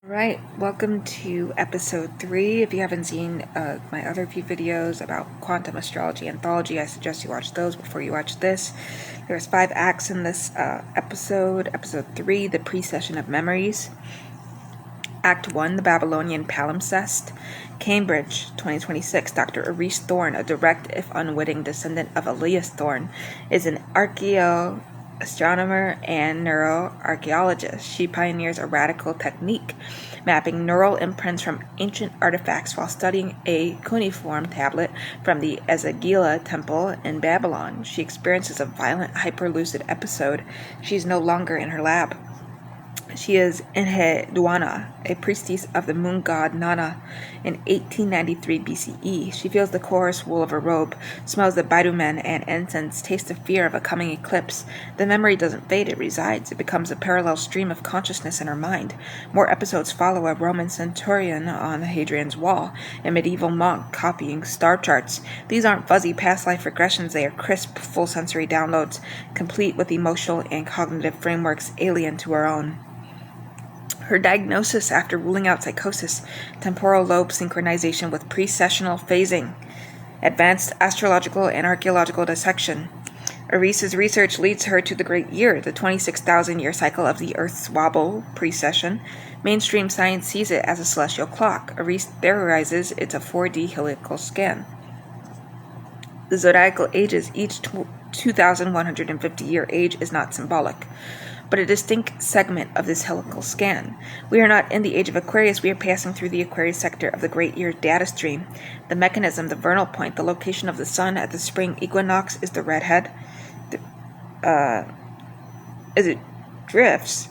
Right, welcome to episode 3. If you haven't seen my other few videos about quantum astrology anthology, I suggest you watch those before you watch this. There's 5 acts in this episode. Episode 3, the Precession of Memories. Act 1, the Babylonian Palimpsest. Cambridge, 2026. Dr. Arise Thorne, a direct if unwitting descendant of Elias Thorne, is an astronomer and neuroarchaeologist. She pioneers a radical technique, mapping neural imprints from ancient artifacts while studying a cuneiform tablet from the Esagila temple in Babylon. She experiences a violent hyperlucid episode. She is no longer in her lab. She is Enheduanna, a priestess of the moon god Nana, in 1893 BCE. She feels the coarse wool of her robe, smells the bitumen and incense, tastes the fear of a coming eclipse. The memory doesn't fade, it resides. It becomes a parallel stream of consciousness in her mind. More episodes follow: a Roman centurion on Hadrian's Wall, a medieval monk copying star charts. These aren't fuzzy past life regressions, they are crisp, full sensory downloads, complete with emotional and cognitive frameworks alien to our own. Her diagnosis after ruling out psychosis, temporal lobe synchronization with precessional phasing, advanced astrological and archaeological dissection. Arise's research leads her to the Great Year, the 26,000-year cycle of the Earth's wobble precession. Mainstream science sees it as a celestial clock. Arise theorizes it's a 4D heliacal scan. The zodiacal ages, each 2,150-year age, is not symbolic, but a distinct segment of this heliacal scan. We are not in the age of Aquarius, we are passing through the Aquarius sector of the Great Year data stream. The mechanism, the vernal point, the location of the sun at the spring equinox is the redhead. As it drifts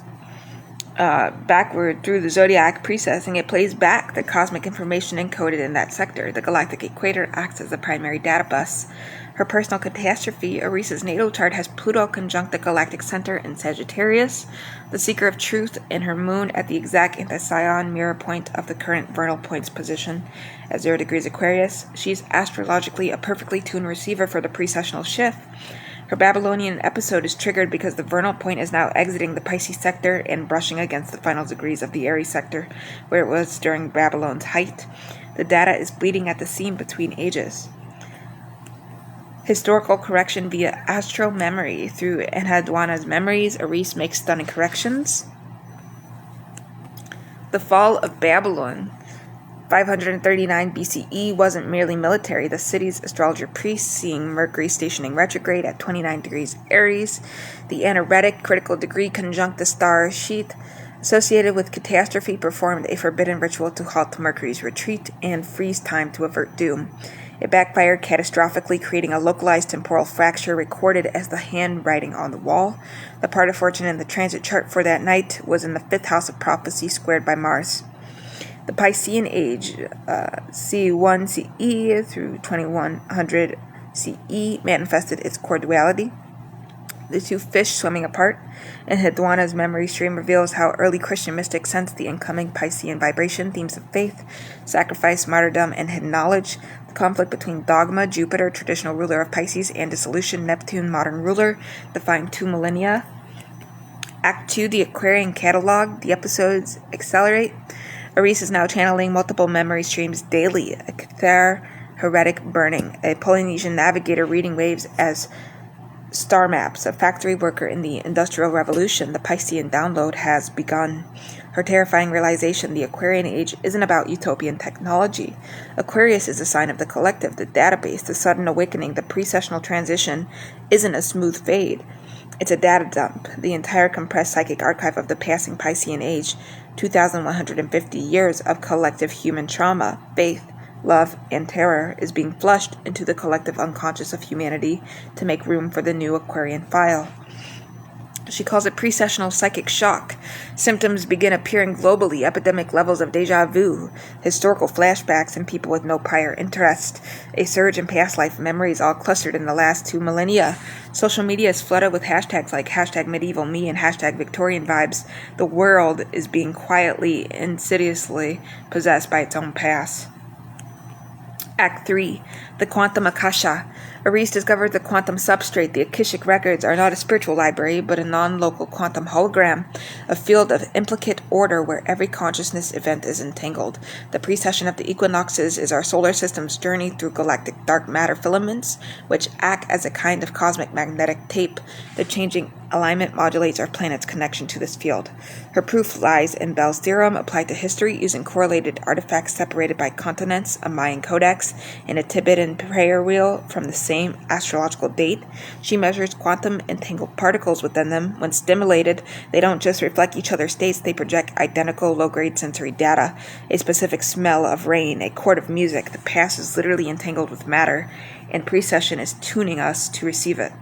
backward through the zodiac precessing, it plays back the cosmic information encoded in that sector. The galactic equator acts as the primary data bus. Her personal catastrophe, Arise's natal chart, has Pluto conjunct the galactic center in Sagittarius, the seeker of truth, and her moon at the exact anti-Scion mirror point of the current vernal point's position at 0 degrees Aquarius. She's astrologically a perfectly tuned receiver for the precessional shift. Her Babylonian episode is triggered because the vernal point is now exiting the Pisces sector and brushing against the final degrees of the Aries sector, where it was during Babylon's height. The data is bleeding at the seam between ages. Historical correction via astro memory. Through Enheduanna's memories, Arise makes stunning corrections. The fall of Babylon, 539 BCE, wasn't merely military. The city's astrologer priests, seeing Mercury stationing retrograde at 29 degrees Aries, the anaretic critical degree conjunct the star sheath associated with catastrophe, performed a forbidden ritual to halt Mercury's retreat and freeze time to avert doom. It backfired catastrophically, creating a localized temporal fracture recorded as the handwriting on the wall. The part of fortune in the transit chart for that night was in the 5th house of prophecy, squared by Mars. The Piscean age, C1 CE through 2100 CE, manifested its core duality, the two fish swimming apart. Enheduanna's memory stream reveals how early Christian mystics sensed the incoming Piscean vibration, themes of faith, sacrifice, martyrdom, and hidden knowledge. The conflict between dogma, Jupiter, traditional ruler of Pisces, and dissolution, Neptune, modern ruler, defined 2 millennia. Act 2, the Aquarian catalog. The episodes accelerate. Arise is now channeling multiple memory streams daily. A Cathar heretic burning, a Polynesian navigator reading waves as star maps, a factory worker in the Industrial Revolution. The Piscean download has begun. Her terrifying realization: the Aquarian age isn't about utopian technology. Aquarius is a sign of the collective, the database, the sudden awakening. The precessional transition isn't a smooth fade. It's a data dump. The entire compressed psychic archive of the passing Piscean age, 2,150 years of collective human trauma, faith, love, and terror, is being flushed into the collective unconscious of humanity to make room for the new Aquarian file. She calls it precessional psychic shock. Symptoms begin appearing globally: epidemic levels of deja vu, historical flashbacks in people with no prior interest, a surge in past life memories, all clustered in the last 2 millennia. Social media is flooded with hashtags like #MedievalMe and #Victorian vibes. The world is being quietly, insidiously possessed by its own past. Act 3, the Quantum Akasha. Reese discovered the quantum substrate. The Akashic records are not a spiritual library, but a non-local quantum hologram, a field of implicate order where every consciousness event is entangled. The precession of the equinoxes is our solar system's journey through galactic dark matter filaments, which act as a kind of cosmic magnetic tape. The changing alignment modulates our planet's connection to this field. Her proof lies in Bell's theorem applied to history using correlated artifacts separated by continents, a Mayan codex, and a Tibetan prayer wheel from the same astrological date. She measures quantum entangled particles within them. When stimulated, they don't just reflect each other's states, they project identical low-grade sensory data, a specific smell of rain, a chord of music. The past is literally entangled with matter, and precession is tuning us to receive it.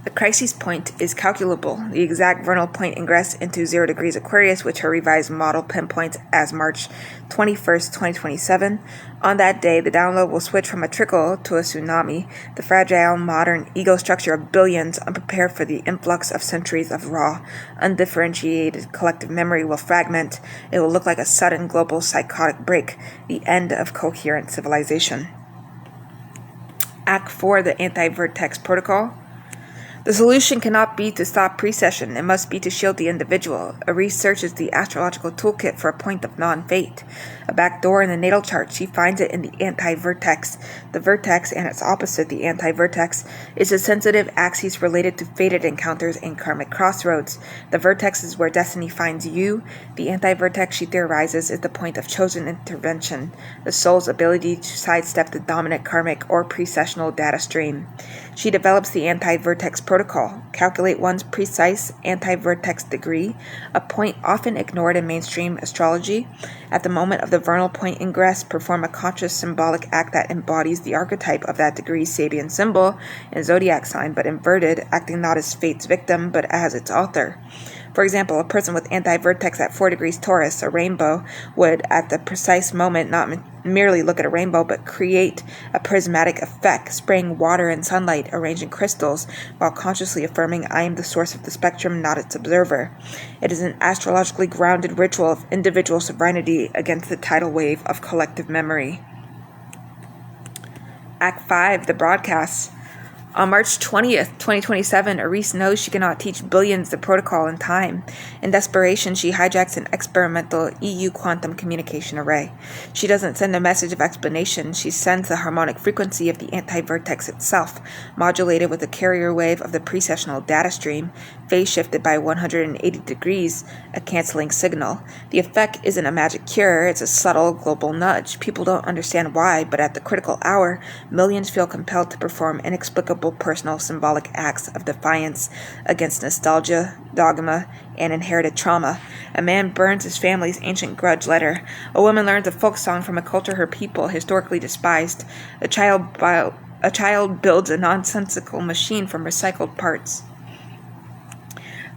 The crisis point is calculable, the exact vernal point ingress into 0 degrees Aquarius, which her revised model pinpoints as March 21st, 2027. On that day, the download will switch from a trickle to a tsunami. The fragile, modern ego structure of billions, unprepared for the influx of centuries of raw, undifferentiated collective memory, will fragment. It will look like a sudden global psychotic break, the end of coherent civilization. Act 4, the Anti-Vertex Protocol. The solution cannot be to stop precession, it must be to shield the individual. Reese searches the astrological toolkit for a point of non-fate. A back door in the natal chart, she finds it in the anti-vertex. The vertex and its opposite, the anti-vertex, is a sensitive axis related to fated encounters and karmic crossroads. The vertex is where destiny finds you. The anti-vertex, she theorizes, is the point of chosen intervention, the soul's ability to sidestep the dominant karmic or precessional data stream. She develops the anti-vertex protocol, calculate one's precise anti-vertex degree, a point often ignored in mainstream astrology. At the moment of the vernal point ingress, perform a conscious symbolic act that embodies the archetype of that degree's Sabian symbol and zodiac sign, but inverted, acting not as fate's victim, but as its author. For example, a person with anti-vertex at 4 degrees Taurus, a rainbow, would at the precise moment not merely look at a rainbow, but create a prismatic effect, spraying water and sunlight, arranging crystals, while consciously affirming, I am the source of the spectrum, not its observer. It is an astrologically grounded ritual of individual sovereignty against the tidal wave of collective memory. Act 5, the broadcasts. On March 20th, 2027, Reese knows she cannot teach billions the protocol in time. In desperation, she hijacks an experimental EU quantum communication array. She doesn't send a message of explanation, she sends the harmonic frequency of the anti-vertex itself, modulated with the carrier wave of the precessional data stream, phase shifted by 180 degrees, a canceling signal. The effect isn't a magic cure, it's a subtle global nudge. People don't understand why, but at the critical hour, millions feel compelled to perform inexplicable personal symbolic acts of defiance against nostalgia, dogma, and inherited trauma. A man burns his family's ancient grudge letter. A woman learns a folk song from a culture her people historically despised. A child builds a nonsensical machine from recycled parts.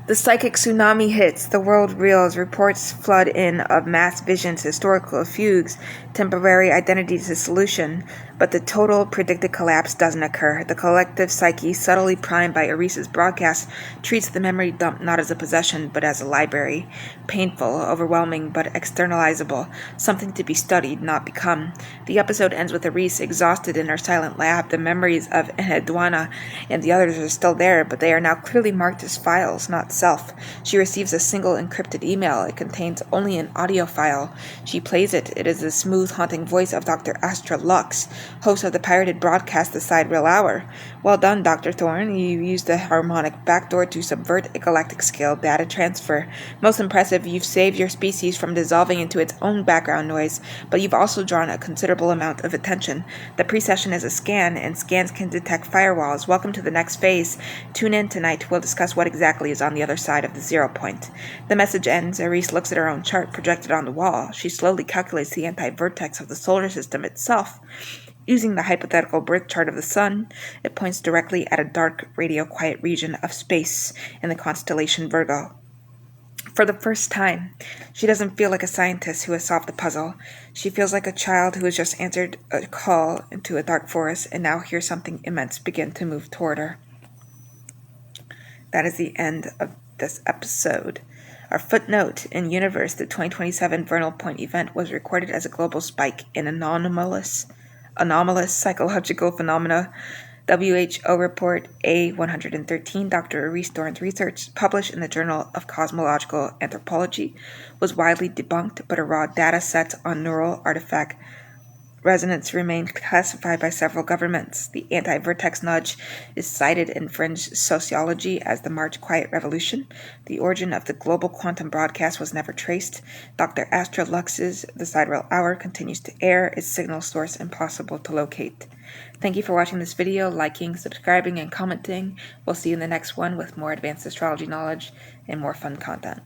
The psychic tsunami hits, the world reels, reports flood in of mass visions, historical fugues, temporary identity dissolution, but the total predicted collapse doesn't occur. The collective psyche, subtly primed by Reese's broadcast, treats the memory dump not as a possession, but as a library. Painful, overwhelming, but externalizable. Something to be studied, not become. The episode ends with Reese exhausted in her silent lab. The memories of Enheduanna and the others are still there, but they are now clearly marked as files, not self. She receives a single encrypted email. It contains only an audio file. She plays it. It is the smooth, haunting voice of Dr. Astra Lux, host of the pirated broadcast The Sidereal Hour. Well done, Dr. Thorne. You used the harmonic backdoor to subvert a galactic-scale data transfer. Most impressive, you've saved your species from dissolving into its own background noise, but you've also drawn a considerable amount of attention. The precession is a scan, and scans can detect firewalls. Welcome to the next phase. Tune in tonight. We'll discuss what exactly is on the other side of the 0 point. The message ends. Reese looks at her own chart projected on the wall. She slowly calculates the anti-vertex of the solar system itself. Using the hypothetical birth chart of the sun, it points directly at a dark, radio-quiet region of space in the constellation Virgo. For the first time, she doesn't feel like a scientist who has solved the puzzle. She feels like a child who has just answered a call into a dark forest and now hears something immense begin to move toward her. That is the end of this episode. Our footnote: in universe, the 2027 vernal point event was recorded as a global spike in anomalous anomalous psychological phenomena. WHO Report A113, Dr. Reese Thorne's research, published in the Journal of Cosmological Anthropology, was widely debunked, but a raw data set on neural artifact resonance remained classified by several governments. The anti-vertex nudge is cited in fringe sociology as the March Quiet Revolution. The origin of the global quantum broadcast was never traced. Dr. Astra Lux's The Sidereal Hour continues to air, its signal source impossible to locate. Thank you for watching this video, liking, subscribing, and commenting. We'll see you in the next one with more advanced astrology knowledge and more fun content.